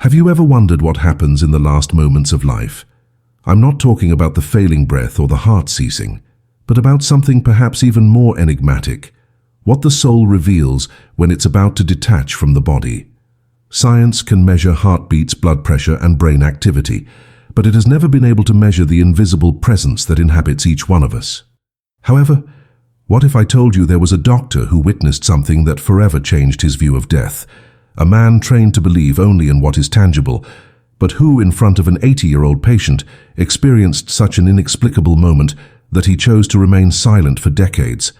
Have you ever wondered what happens in the last moments of life? I'm not talking about the failing breath or the heart ceasing, but about something perhaps even more enigmatic, what the soul reveals when it's about to detach from the body. Science can measure heartbeats, blood pressure, and brain activity, but it has never been able to measure the invisible presence that inhabits each one of us. However, what if I told you there was a doctor who witnessed something that forever changed his view of death? A man trained to believe only in what is tangible, but who, in front of an 80-year-old patient, experienced such an inexplicable moment that he chose to remain silent for decades.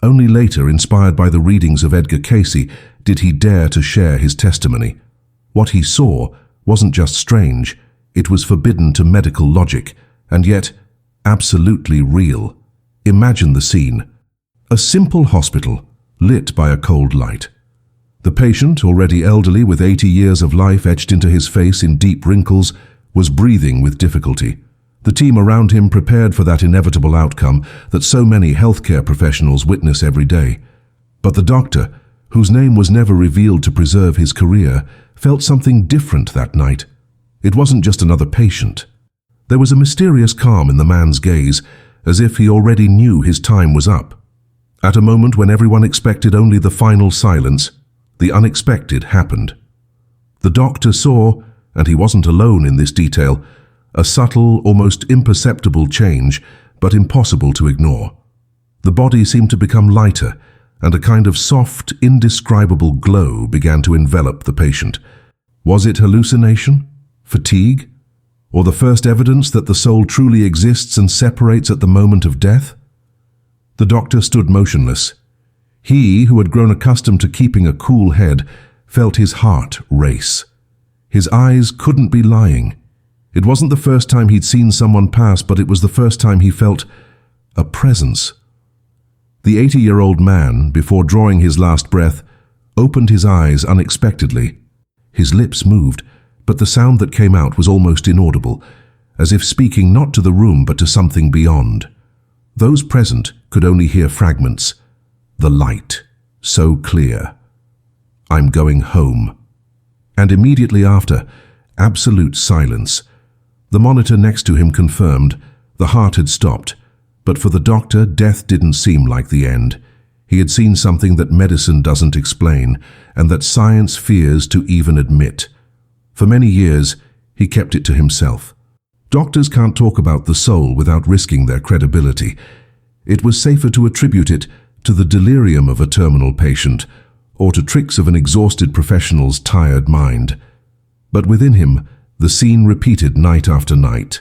Only later, inspired by the readings of Edgar Cayce, did he dare to share his testimony. What he saw wasn't just strange, it was forbidden to medical logic, and yet absolutely real. Imagine the scene. A simple hospital, lit by a cold light. The patient, already elderly with 80 years of life etched into his face in deep wrinkles, was breathing with difficulty. The team around him prepared for that inevitable outcome that so many healthcare professionals witness every day. But the doctor, whose name was never revealed to preserve his career, felt something different that night. It wasn't just another patient. There was a mysterious calm in the man's gaze, as if he already knew his time was up. At a moment when everyone expected only the final silence, the unexpected happened. The doctor saw, and he wasn't alone in this detail, a subtle, almost imperceptible change, but impossible to ignore. The body seemed to become lighter, and a kind of soft, indescribable glow began to envelop the patient. Was it hallucination? Fatigue? Or the first evidence that the soul truly exists and separates at the moment of death? The doctor stood motionless. He, who had grown accustomed to keeping a cool head, felt his heart race. His eyes couldn't be lying. It wasn't the first time he'd seen someone pass, but it was the first time he felt a presence. The 80-year-old man, before drawing his last breath, opened his eyes unexpectedly. His lips moved, but the sound that came out was almost inaudible, as if speaking not to the room but to something beyond. Those present could only hear fragments. The light, so clear. "I'm going home." And immediately after, absolute silence. The monitor next to him confirmed the heart had stopped, but for the doctor, death didn't seem like the end. He had seen something that medicine doesn't explain, and that science fears to even admit. For many years, he kept it to himself. Doctors can't talk about the soul without risking their credibility. It was safer to attribute it to the delirium of a terminal patient, or to tricks of an exhausted professional's tired mind. But within him, the scene repeated night after night.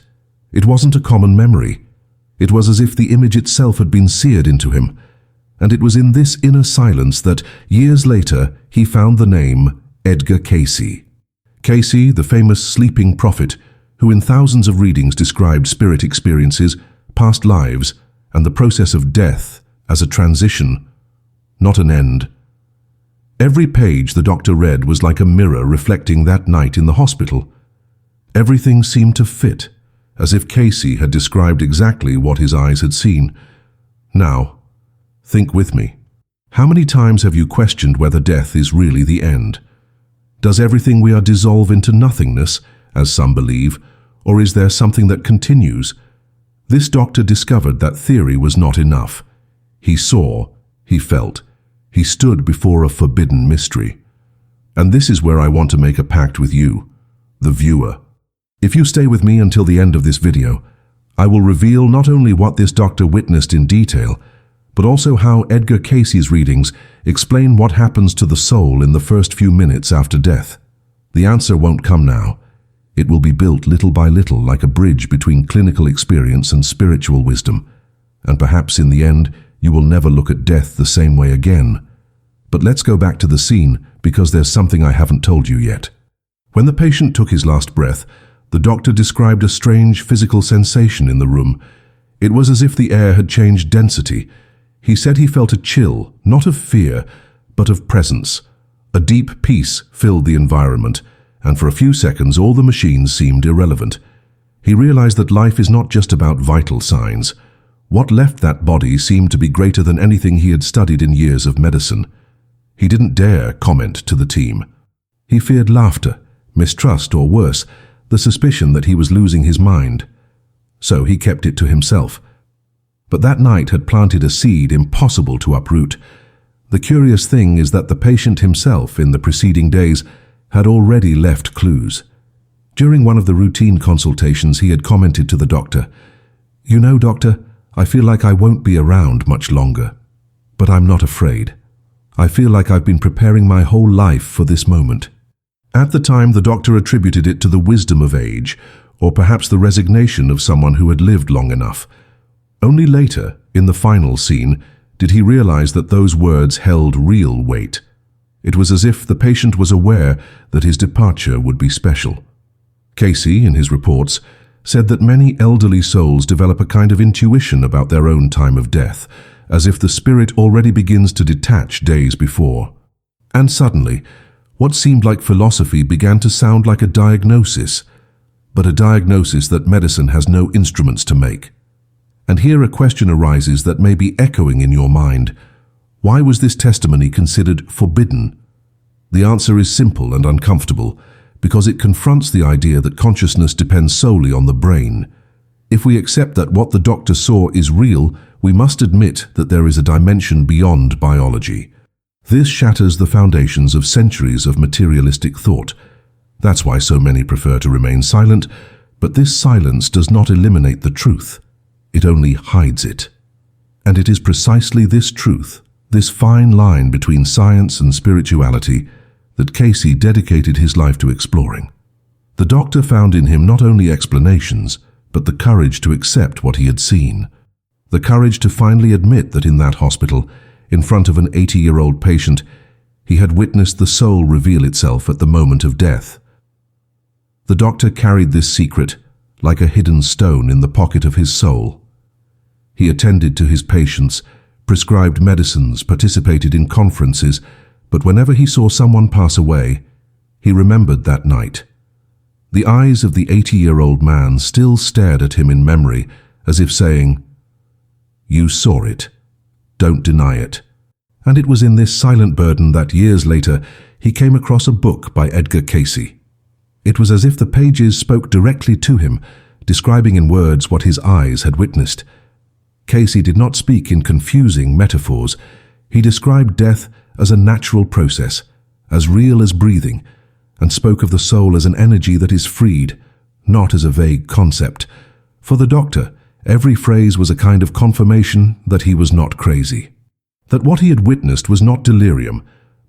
It wasn't a common memory. It was as if the image itself had been seared into him. And it was in this inner silence that, years later, he found the name Edgar Cayce. Cayce, the famous sleeping prophet, who in thousands of readings described spirit experiences, past lives, and the process of death as a transition, not an end. Every page the doctor read was like a mirror reflecting that night in the hospital. Everything seemed to fit, as if Cayce had described exactly what his eyes had seen. Now, think with me. How many times have you questioned whether death is really the end? Does everything we are dissolve into nothingness, as some believe, or is there something that continues? This doctor discovered that theory was not enough. He saw, he felt, he stood before a forbidden mystery. And this is where I want to make a pact with you, the viewer. If you stay with me until the end of this video, I will reveal not only what this doctor witnessed in detail, but also how Edgar Cayce's readings explain what happens to the soul in the first few minutes after death. The answer won't come now. It will be built little by little like a bridge between clinical experience and spiritual wisdom. And perhaps in the end, you will never look at death the same way again. But let's go back to the scene, because there's something I haven't told you yet. When the patient took his last breath, the doctor described a strange physical sensation in the room. It was as if the air had changed density. He said he felt a chill, not of fear, but of presence. A deep peace filled the environment, and for a few seconds all the machines seemed irrelevant. He realized that life is not just about vital signs. What left that body seemed to be greater than anything he had studied in years of medicine. He didn't dare comment to the team. He feared laughter, mistrust, or worse, the suspicion that he was losing his mind. So he kept it to himself. But that night had planted a seed impossible to uproot. The curious thing is that the patient himself, in the preceding days, had already left clues. During one of the routine consultations, he had commented to the doctor, "You know, doctor, I feel like I won't be around much longer. But I'm not afraid. I feel like I've been preparing my whole life for this moment." At the time, the doctor attributed it to the wisdom of age, or perhaps the resignation of someone who had lived long enough. Only later, in the final scene, did he realize that those words held real weight. It was as if the patient was aware that his departure would be special. Cayce, in his reports, said that many elderly souls develop a kind of intuition about their own time of death, as if the spirit already begins to detach days before. And suddenly, what seemed like philosophy began to sound like a diagnosis, but a diagnosis that medicine has no instruments to make. And here a question arises that may be echoing in your mind. Why was this testimony considered forbidden? The answer is simple and uncomfortable, because it confronts the idea that consciousness depends solely on the brain. If we accept that what the doctor saw is real, we must admit that there is a dimension beyond biology. This shatters the foundations of centuries of materialistic thought. That's why so many prefer to remain silent, but this silence does not eliminate the truth. It only hides it. And it is precisely this truth, this fine line between science and spirituality, that Cayce dedicated his life to exploring. The doctor found in him not only explanations, but the courage to accept what he had seen. The courage to finally admit that in that hospital, in front of an 80-year-old patient, he had witnessed the soul reveal itself at the moment of death. The doctor carried this secret like a hidden stone in the pocket of his soul. He attended to his patients, prescribed medicines, participated in conferences, but whenever he saw someone pass away, he remembered that night. The eyes of the 80-year-old man still stared at him in memory, as if saying, "You saw it. Don't deny it." And it was in this silent burden that years later he came across a book by Edgar Cayce. It was as if the pages spoke directly to him, describing in words what his eyes had witnessed. Cayce did not speak in confusing metaphors. He described death as a natural process, as real as breathing, and spoke of the soul as an energy that is freed, not as a vague concept. For the doctor, every phrase was a kind of confirmation that he was not crazy, that what he had witnessed was not delirium,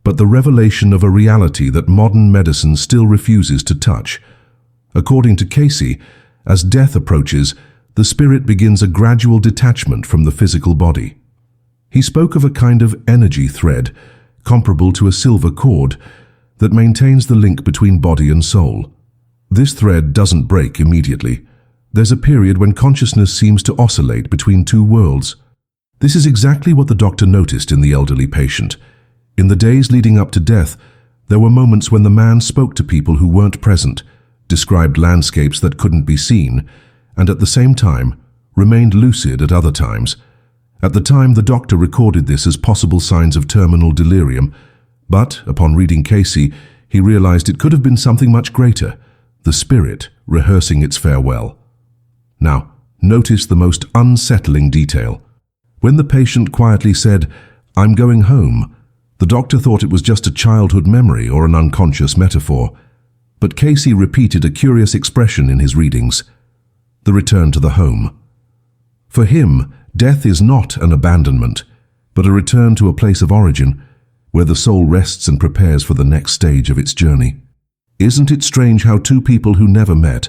but the revelation of a reality that modern medicine still refuses to touch. According to Cayce, as death approaches, the spirit begins a gradual detachment from the physical body. He spoke of a kind of energy thread, comparable to a silver cord, that maintains the link between body and soul. This thread doesn't break immediately. There's a period when consciousness seems to oscillate between two worlds. This is exactly what the doctor noticed in the elderly patient. In the days leading up to death, there were moments when the man spoke to people who weren't present, described landscapes that couldn't be seen, and at the same time, remained lucid at other times. At the time, the doctor recorded this as possible signs of terminal delirium, but, upon reading Cayce, he realized it could have been something much greater, the spirit rehearsing its farewell. Now, notice the most unsettling detail. When the patient quietly said, "I'm going home," the doctor thought it was just a childhood memory or an unconscious metaphor. But Cayce repeated a curious expression in his readings: the return to the home. For him, death is not an abandonment, but a return to a place of origin, where the soul rests and prepares for the next stage of its journey. Isn't it strange how two people who never met,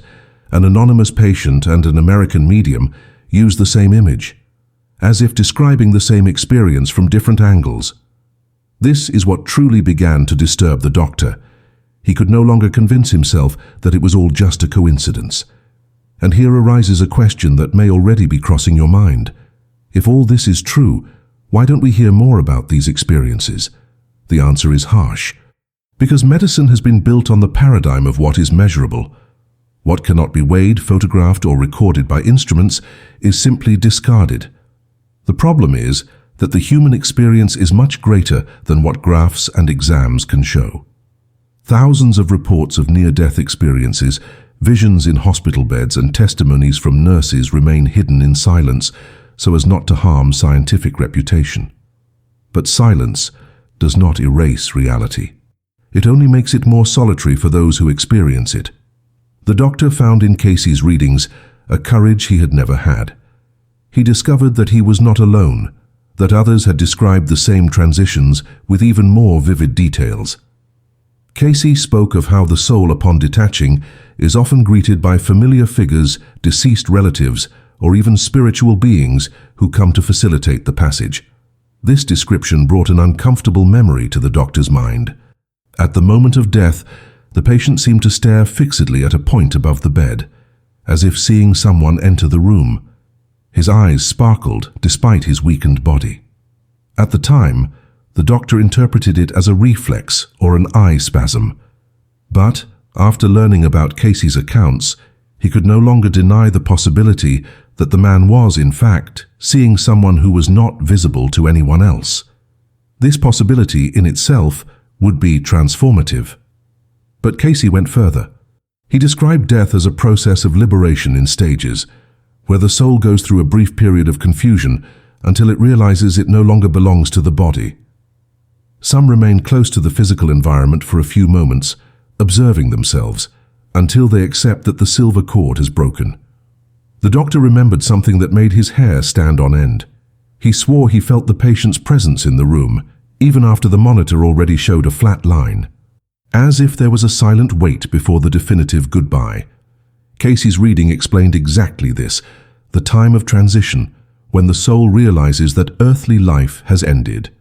an anonymous patient and an American medium, use the same image, as if describing the same experience from different angles? This is what truly began to disturb the doctor. He could no longer convince himself that it was all just a coincidence. And here arises a question that may already be crossing your mind. If all this is true, why don't we hear more about these experiences? The answer is harsh. Because medicine has been built on the paradigm of what is measurable. What cannot be weighed, photographed, or recorded by instruments is simply discarded. The problem is that the human experience is much greater than what graphs and exams can show. Thousands of reports of near-death experiences, visions in hospital beds, and testimonies from nurses remain hidden in silence so as not to harm scientific reputation. But silence does not erase reality. It only makes it more solitary for those who experience it. The doctor found in Cayce's readings a courage he had never had. He discovered that he was not alone, that others had described the same transitions with even more vivid details. Cayce spoke of how the soul, upon detaching, is often greeted by familiar figures, deceased relatives, or even spiritual beings who come to facilitate the passage. This description brought an uncomfortable memory to the doctor's mind. At the moment of death, the patient seemed to stare fixedly at a point above the bed, as if seeing someone enter the room. His eyes sparkled despite his weakened body. At the time, the doctor interpreted it as a reflex or an eye spasm. But, after learning about Cayce's accounts, he could no longer deny the possibility that the man was, in fact, seeing someone who was not visible to anyone else. This possibility in itself would be transformative. But Cayce went further. He described death as a process of liberation in stages, where the soul goes through a brief period of confusion until it realizes it no longer belongs to the body. Some remain close to the physical environment for a few moments, observing themselves, until they accept that the silver cord has broken. The doctor remembered something that made his hair stand on end. He swore he felt the patient's presence in the room, even after the monitor already showed a flat line. As if there was a silent wait before the definitive goodbye. Cayce's reading explained exactly this, the time of transition, when the soul realizes that earthly life has ended.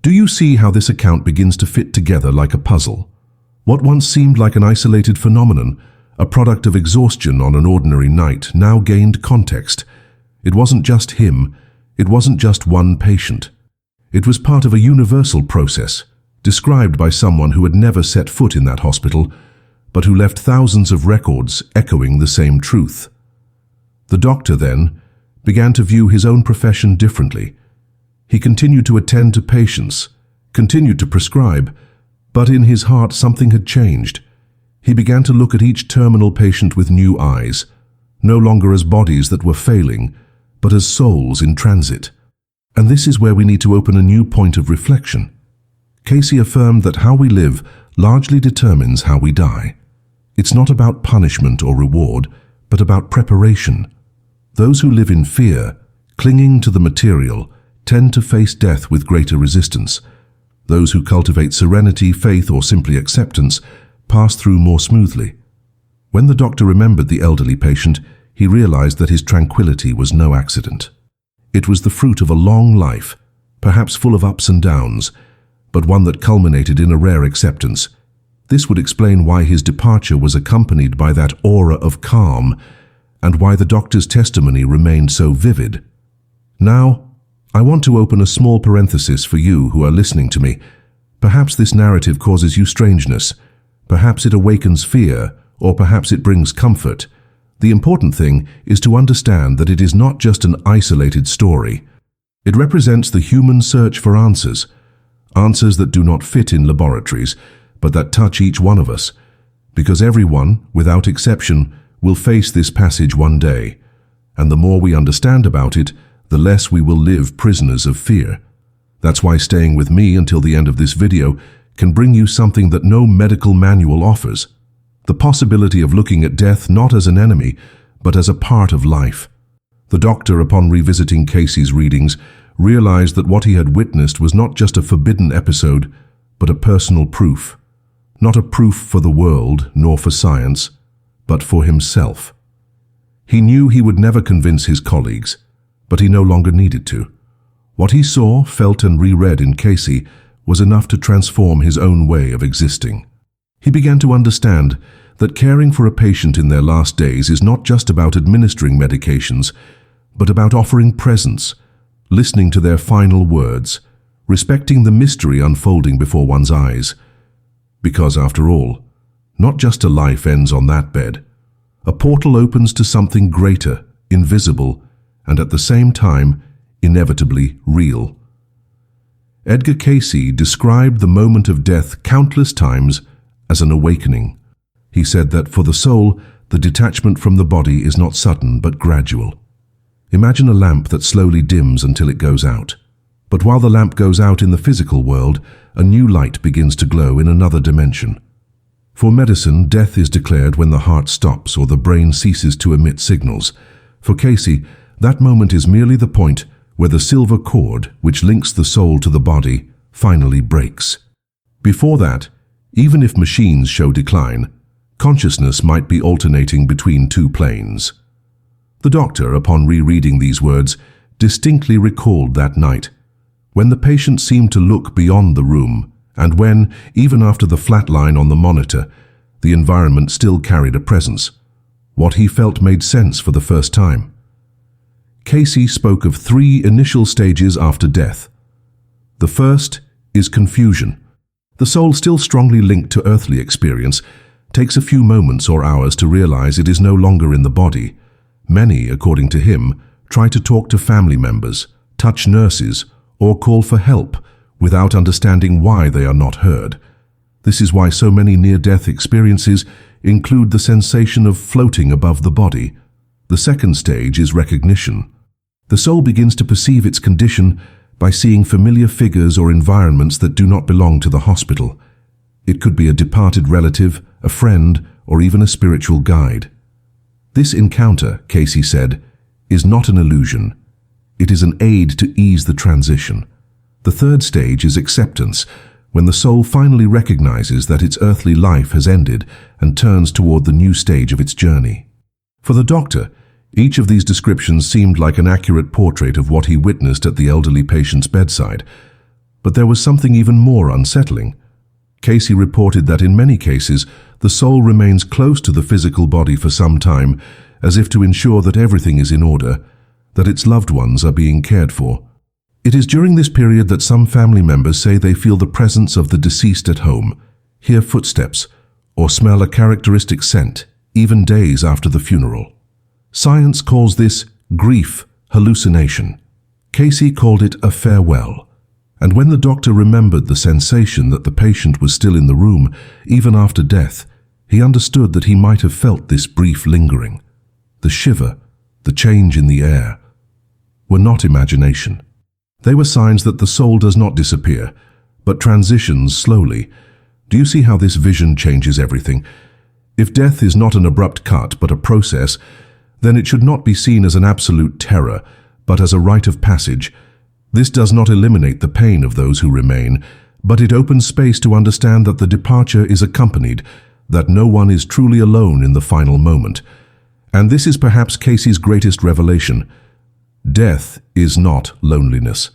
Do you see how this account begins to fit together like a puzzle? What once seemed like an isolated phenomenon, a product of exhaustion on an ordinary night, now gained context. It wasn't just him, it wasn't just one patient. It was part of a universal process, described by someone who had never set foot in that hospital, but who left thousands of records echoing the same truth. The doctor, then, began to view his own profession differently. He continued to attend to patients, continued to prescribe, but in his heart something had changed. He began to look at each terminal patient with new eyes, no longer as bodies that were failing, but as souls in transit. And this is where we need to open a new point of reflection. Cayce affirmed that how we live largely determines how we die. It's not about punishment or reward, but about preparation. Those who live in fear, clinging to the material, tend to face death with greater resistance. Those who cultivate serenity, faith, or simply acceptance pass through more smoothly. When the doctor remembered the elderly patient, he realized that his tranquility was no accident. It was the fruit of a long life, perhaps full of ups and downs, but one that culminated in a rare acceptance. This would explain why his departure was accompanied by that aura of calm, and why the doctor's testimony remained so vivid. Now, I want to open a small parenthesis for you who are listening to me. Perhaps this narrative causes you strangeness. Perhaps it awakens fear, or perhaps it brings comfort. The important thing is to understand that it is not just an isolated story. It represents the human search for answers. Answers that do not fit in laboratories, but that touch each one of us. Because everyone, without exception, will face this passage one day. And the more we understand about it, the less we will live prisoners of fear. That's why staying with me until the end of this video can bring you something that no medical manual offers. The possibility of looking at death not as an enemy, but as a part of life. The doctor, upon revisiting Cayce's readings, realized that what he had witnessed was not just a forbidden episode, but a personal proof. Not a proof for the world, nor for science, but for himself. He knew he would never convince his colleagues, but he no longer needed to. What he saw, felt, and reread in Cayce was enough to transform his own way of existing. He began to understand that caring for a patient in their last days is not just about administering medications, but about offering presence, listening to their final words, respecting the mystery unfolding before one's eyes. Because, after all, not just a life ends on that bed. A portal opens to something greater, invisible, and at the same time, inevitably real. Edgar Cayce described the moment of death countless times as an awakening. He said that for the soul, the detachment from the body is not sudden but gradual. Imagine a lamp that slowly dims until it goes out. But while the lamp goes out in the physical world, a new light begins to glow in another dimension. For medicine, death is declared when the heart stops or the brain ceases to emit signals. For Cayce, that moment is merely the point where the silver cord, which links the soul to the body, finally breaks. Before that, even if machines show decline, consciousness might be alternating between two planes. The doctor, upon rereading these words, distinctly recalled that night, when the patient seemed to look beyond the room, and when, even after the flat line on the monitor, the environment still carried a presence. What he felt made sense for the first time. Cayce spoke of 3 initial stages after death. The first is confusion. The soul, still strongly linked to earthly experience, takes a few moments or hours to realize it is no longer in the body. Many, according to him, try to talk to family members, touch nurses, or call for help without understanding why they are not heard. This is why so many near-death experiences include the sensation of floating above the body. The second stage is recognition. The soul begins to perceive its condition by seeing familiar figures or environments that do not belong to the hospital. It could be a departed relative, a friend, or even a spiritual guide. This encounter, Cayce said, is not an illusion. It is an aid to ease the transition. The third stage is acceptance, when the soul finally recognizes that its earthly life has ended and turns toward the new stage of its journey. For the doctor, each of these descriptions seemed like an accurate portrait of what he witnessed at the elderly patient's bedside. But there was something even more unsettling. Cayce reported that in many cases, the soul remains close to the physical body for some time, as if to ensure that everything is in order, that its loved ones are being cared for. It is during this period that some family members say they feel the presence of the deceased at home, hear footsteps, or smell a characteristic scent, even days after the funeral. Science calls this grief hallucination. Cayce called it a farewell. And when the doctor remembered the sensation that the patient was still in the room, even after death, he understood that he might have felt this brief lingering. The shiver, the change in the air, were not imagination. They were signs that the soul does not disappear, but transitions slowly. Do you see how this vision changes everything? If death is not an abrupt cut but a process, then it should not be seen as an absolute terror, but as a rite of passage. This does not eliminate the pain of those who remain, but it opens space to understand that the departure is accompanied, that no one is truly alone in the final moment. And this is perhaps Cayce's greatest revelation. Death is not loneliness.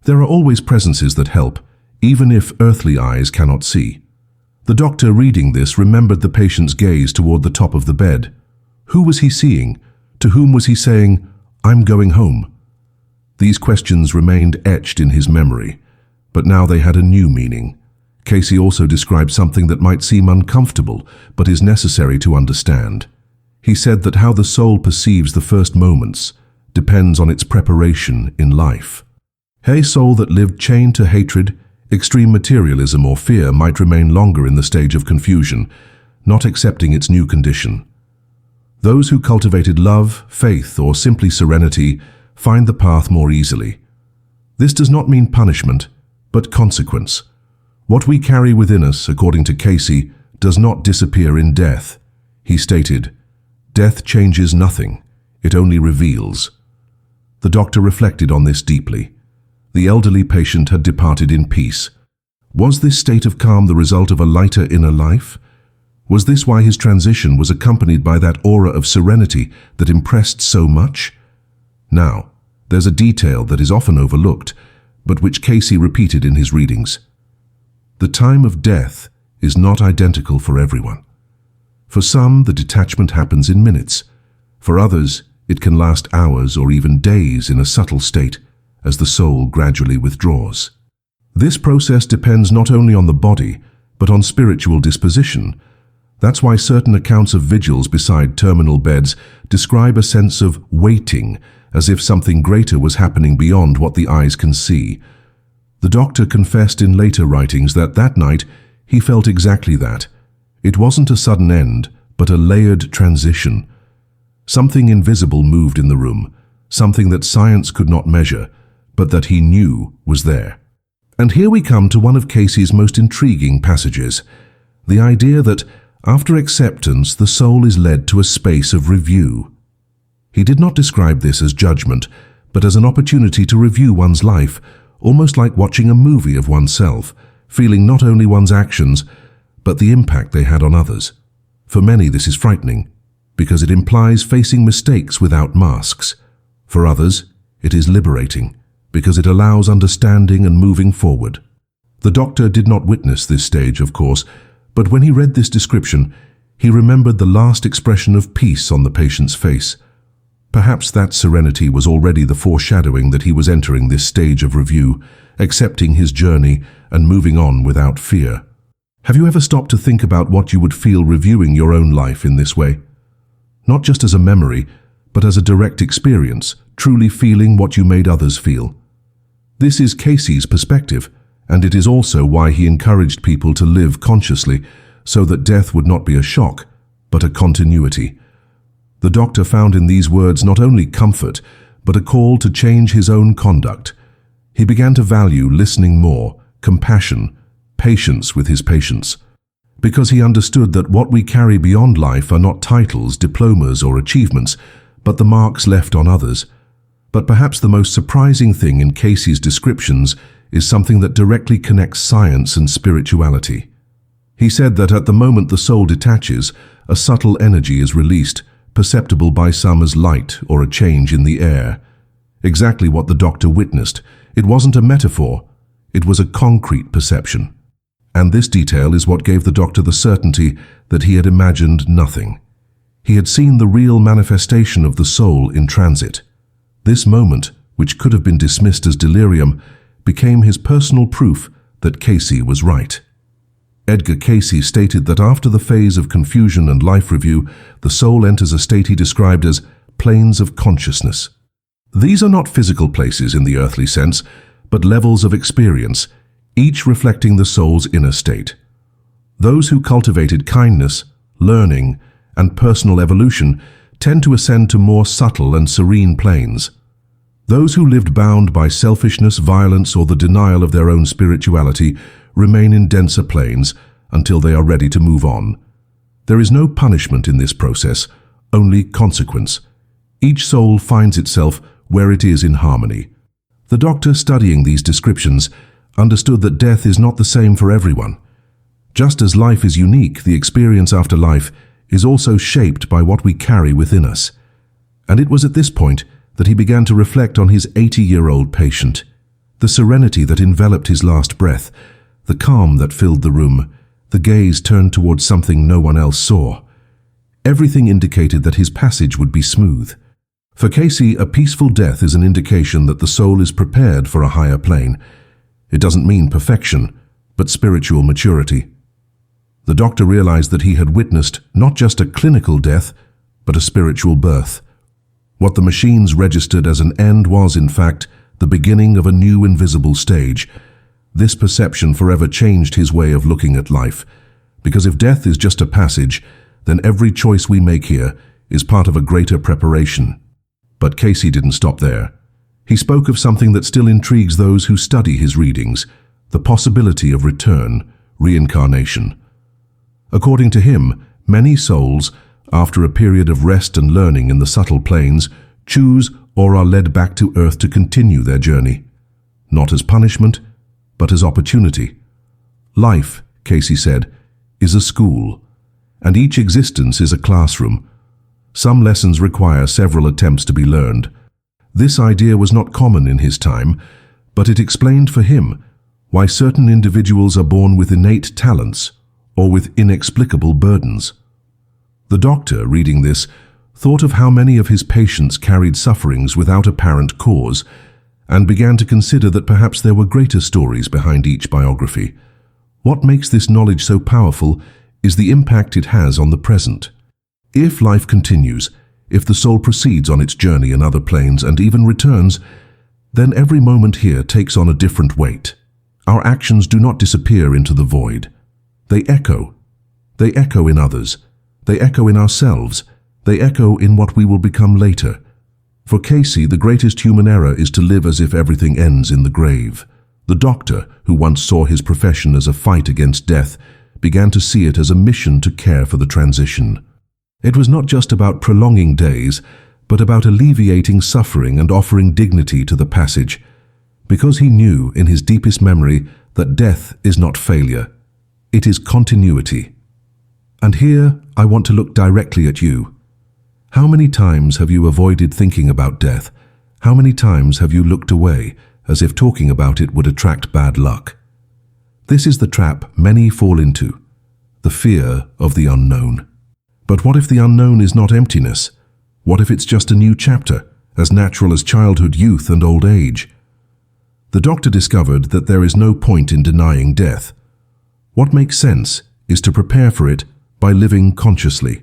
There are always presences that help, even if earthly eyes cannot see. The doctor, reading this, remembered the patient's gaze toward the top of the bed. Who was he seeing? To whom was he saying, "I'm going home"? These questions remained etched in his memory, but now they had a new meaning. Cayce also described something that might seem uncomfortable, but is necessary to understand. He said that how the soul perceives the first moments depends on its preparation in life. A soul that lived chained to hatred, extreme materialism, or fear might remain longer in the stage of confusion, not accepting its new condition. Those who cultivated love, faith, or simply serenity find the path more easily. This does not mean punishment, but consequence. What we carry within us, according to Cayce, does not disappear in death. He stated, "Death changes nothing, it only reveals." The doctor reflected on this deeply. The elderly patient had departed in peace. Was this state of calm the result of a lighter inner life? Was this why his transition was accompanied by that aura of serenity that impressed so much? Now, there's a detail that is often overlooked, but which Cayce repeated in his readings. The time of death is not identical for everyone. For some, the detachment happens in minutes. For others, it can last hours or even days in a subtle state as the soul gradually withdraws. This process depends not only on the body, but on spiritual disposition. That's why certain accounts of vigils beside terminal beds describe a sense of waiting, as if something greater was happening beyond what the eyes can see. The doctor confessed in later writings that night he felt exactly that, It wasn't a sudden end, but a layered transition. Something invisible moved in the room, something that science could not measure, but that he knew was there. And here we come to one of Cayce's most intriguing passages, the idea that, after acceptance, the soul is led to a space of review. He did not describe this as judgment, but as an opportunity to review one's life, almost like watching a movie of oneself, feeling not only one's actions, but the impact they had on others. For many, this is frightening, because it implies facing mistakes without masks. For others, it is liberating, because it allows understanding and moving forward. The doctor did not witness this stage, of course, but when he read this description, he remembered the last expression of peace on the patient's face. Perhaps that serenity was already the foreshadowing that he was entering this stage of review, accepting his journey and moving on without fear. Have you ever stopped to think about what you would feel reviewing your own life in this way? Not just as a memory, but as a direct experience, truly feeling what you made others feel. This is Cayce's perspective, and it is also why he encouraged people to live consciously, so that death would not be a shock, but a continuity. The doctor found in these words not only comfort, but a call to change his own conduct. He began to value listening more, compassion, patience with his patients, because he understood that what we carry beyond life are not titles, diplomas, or achievements, but the marks left on others. But perhaps the most surprising thing in Cayce's descriptions is something that directly connects science and spirituality. He said that at the moment the soul detaches, a subtle energy is released, perceptible by some as light or a change in the air. Exactly what the doctor witnessed. It wasn't a metaphor, it was a concrete perception. And this detail is what gave the doctor the certainty that he had imagined nothing. He had seen the real manifestation of the soul in transit. This moment, which could have been dismissed as delirium, became his personal proof that Cayce was right. Edgar Cayce stated that after the phase of confusion and life review, the soul enters a state he described as planes of consciousness. These are not physical places in the earthly sense, but levels of experience, each reflecting the soul's inner state. Those who cultivated kindness, learning, and personal evolution tend to ascend to more subtle and serene planes. Those who lived bound by selfishness, violence, or the denial of their own spirituality remain in denser planes until they are ready to move on. There is no punishment in this process, only consequence. Each soul finds itself where it is in harmony. The doctor, studying these descriptions, understood that death is not the same for everyone. Just as life is unique, the experience after life is also shaped by what we carry within us. And it was at this point that he began to reflect on his 80-year-old patient, the serenity that enveloped his last breath, the calm that filled the room, the gaze turned towards something no one else saw. Everything indicated that his passage would be smooth. For Cayce, a peaceful death is an indication that the soul is prepared for a higher plane. It doesn't mean perfection, but spiritual maturity. The doctor realized that he had witnessed not just a clinical death, but a spiritual birth. What the machines registered as an end was, in fact, the beginning of a new invisible stage. This perception forever changed his way of looking at life, because if death is just a passage, then every choice we make here is part of a greater preparation. But Cayce didn't stop there. He spoke of something that still intrigues those who study his readings, the possibility of return, reincarnation. According to him, many souls, after a period of rest and learning in the subtle planes, choose or are led back to earth to continue their journey, not as punishment, but as opportunity. Life, Cayce said, is a school, and each existence is a classroom. Some lessons require several attempts to be learned. This idea was not common in his time, but it explained for him why certain individuals are born with innate talents or with inexplicable burdens. The doctor, reading this, thought of how many of his patients carried sufferings without apparent cause, and began to consider that perhaps there were greater stories behind each biography. What makes this knowledge so powerful is the impact it has on the present. If life continues, if the soul proceeds on its journey in other planes and even returns, then every moment here takes on a different weight. Our actions do not disappear into the void. They echo, They echo in others. They echo in ourselves. They echo in what we will become later. For Cayce, the greatest human error is to live as if everything ends in the grave. The doctor, who once saw his profession as a fight against death, began to see it as a mission to care for the transition. It was not just about prolonging days, but about alleviating suffering and offering dignity to the passage, because he knew in his deepest memory that death is not failure, it is continuity. And here I want to look directly at you. How many times have you avoided thinking about death? How many times have you looked away, as if talking about it would attract bad luck? This is the trap many fall into, the fear of the unknown. But what if the unknown is not emptiness? What if it's just a new chapter, as natural as childhood, youth, and old age? The doctor discovered that there is no point in denying death. What makes sense is to prepare for it by living consciously.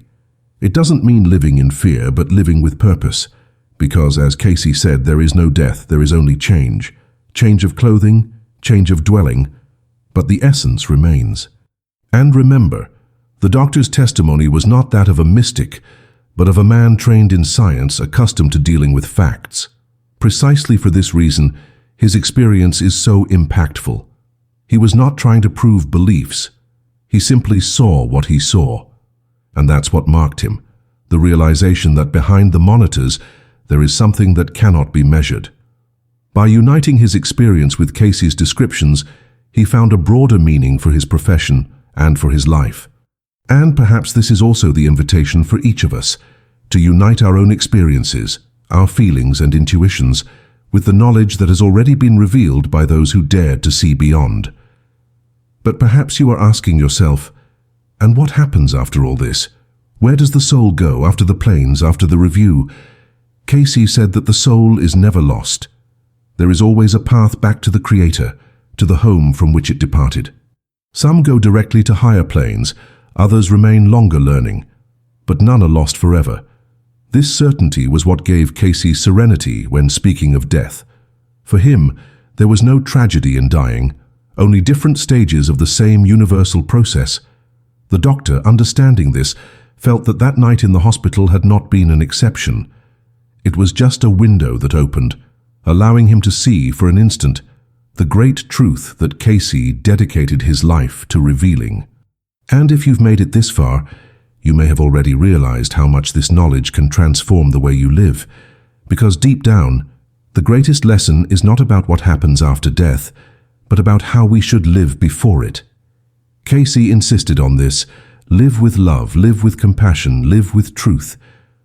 It doesn't mean living in fear, but living with purpose. Because, as Cayce said, there is no death, there is only change. Change of clothing, change of dwelling, but the essence remains. And remember, the doctor's testimony was not that of a mystic, but of a man trained in science, accustomed to dealing with facts. Precisely for this reason, his experience is so impactful. He was not trying to prove beliefs. He simply saw what he saw. And that's what marked him, the realization that behind the monitors, there is something that cannot be measured. By uniting his experience with Cayce's descriptions, he found a broader meaning for his profession and for his life. And perhaps this is also the invitation for each of us, to unite our own experiences, our feelings and intuitions, with the knowledge that has already been revealed by those who dared to see beyond. But perhaps you are asking yourself, and what happens after all this? Where does the soul go after the planes, after the review? Cayce said that the soul is never lost. There is always a path back to the Creator, to the home from which it departed. Some go directly to higher planes, others remain longer learning, but none are lost forever. This certainty was what gave Cayce serenity when speaking of death. For him, there was no tragedy in dying, only different stages of the same universal process. The doctor, understanding this, felt that that night in the hospital had not been an exception. It was just a window that opened, allowing him to see for an instant the great truth that Cayce dedicated his life to revealing. And if you've made it this far, you may have already realized how much this knowledge can transform the way you live, because deep down, the greatest lesson is not about what happens after death, but about how we should live before it. Cayce insisted on this: live with love, live with compassion, live with truth,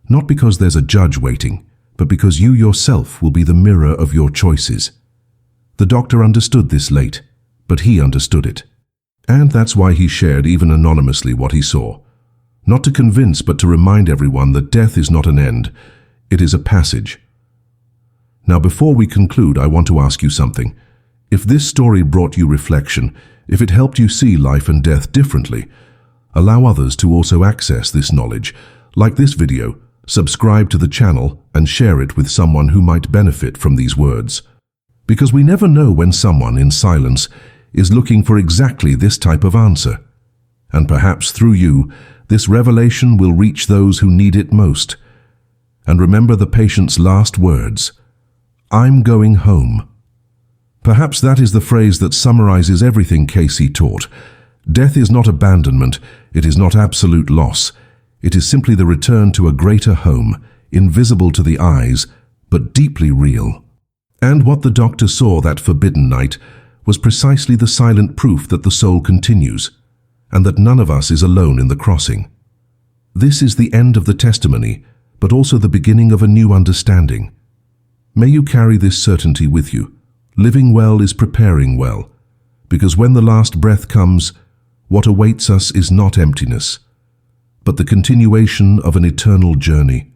not because there's a judge waiting, but because you yourself will be the mirror of your choices. The doctor understood this late, but he understood it. And that's why he shared even anonymously what he saw. Not to convince, but to remind everyone that death is not an end, it is a passage. Now, before we conclude, I want to ask you something. If this story brought you reflection, if it helped you see life and death differently, allow others to also access this knowledge. Like this video, subscribe to the channel and share it with someone who might benefit from these words. Because we never know when someone in silence is looking for exactly this type of answer. And perhaps through you, this revelation will reach those who need it most. And remember the patient's last words: "I'm going home." Perhaps that is the phrase that summarizes everything Cayce taught. Death is not abandonment, it is not absolute loss. It is simply the return to a greater home, invisible to the eyes, but deeply real. And what the doctor saw that forbidden night was precisely the silent proof that the soul continues, and that none of us is alone in the crossing. This is the end of the testimony, but also the beginning of a new understanding. May you carry this certainty with you. Living well is preparing well, because when the last breath comes, what awaits us is not emptiness, but the continuation of an eternal journey.